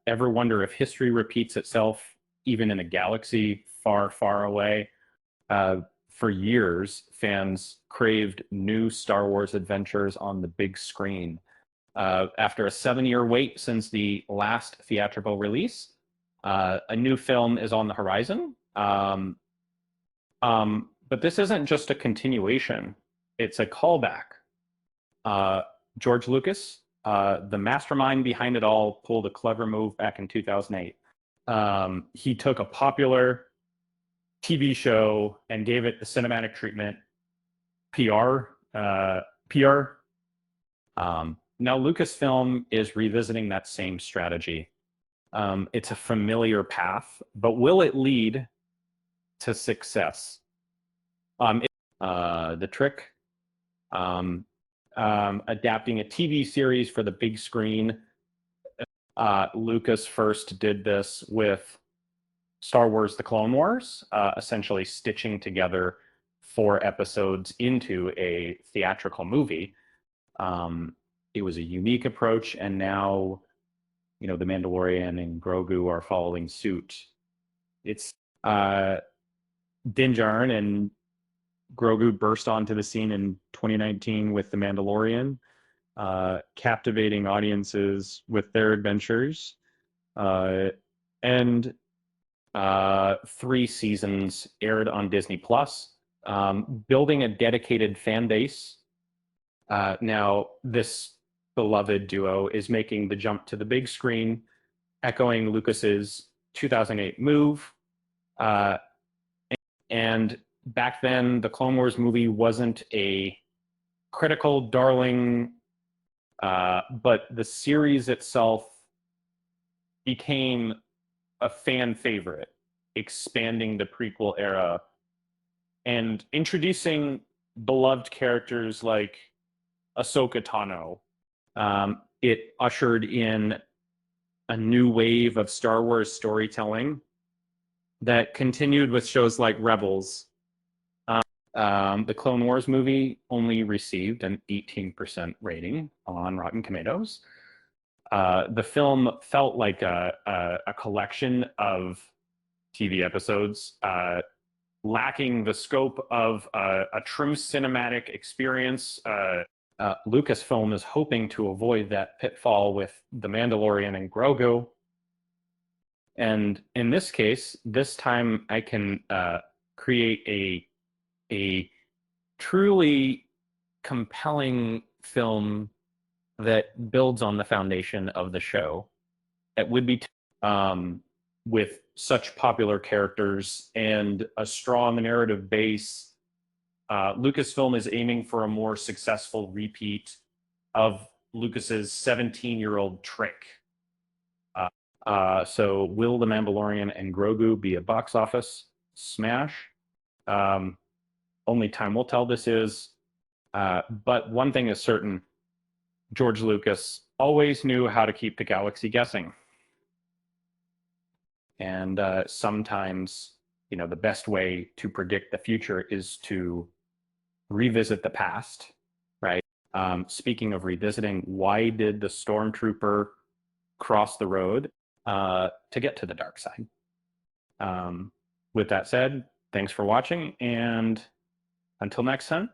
Ever wonder if history repeats itself even in a galaxy far, far away? For years, fans craved new Star Wars adventures on the big screen. After a 7-year wait since the last theatrical release, a new film is on the horizon. But this isn't just a continuation, it's a callback. Uh, George Lucas, the mastermind behind it all, pulled a clever move back in 2008. He took a popular TV show and gave it the cinematic treatment, PR. Now Lucasfilm is revisiting that same strategy. It's a familiar path, but will it lead to success? The trick, adapting a TV series for the big screen. Lucas first did this with Star Wars: The Clone Wars, essentially stitching together 4 episodes into a theatrical movie. It was a unique approach, and now, the Mandalorian and Grogu are following suit. It's Din Djarin and Grogu burst onto the scene in 2019 with The Mandalorian, captivating audiences with their adventures. And 3 seasons aired on Disney Plus, building a dedicated fan base. Now, this beloved duo is making the jump to the big screen, echoing Lucas's 2008 move. And back then, the Clone Wars movie wasn't a critical darling, but the series itself became a fan favorite, expanding the prequel era and introducing beloved characters like Ahsoka Tano. It ushered in a new wave of Star Wars storytelling that continued with shows like Rebels. The Clone Wars movie only received an 18% rating on Rotten Tomatoes. The film felt like a collection of TV episodes, lacking the scope of a true cinematic experience. Lucasfilm is hoping to avoid that pitfall with The Mandalorian and Grogu. And in this case, this time I can create a truly compelling film that builds on the foundation of the show. It would be with such popular characters and a strong narrative base. Lucasfilm is aiming for a more successful repeat of Lucas's 17-year-old trick. So will The Mandalorian and Grogu be a box office smash? Only time will tell. This is, but one thing is certain: George Lucas always knew how to keep the galaxy guessing. And sometimes, the best way to predict the future is to revisit the past, right? Speaking of revisiting, why did the stormtrooper cross the road to get to the dark side? With that said, thanks for watching, and until next time.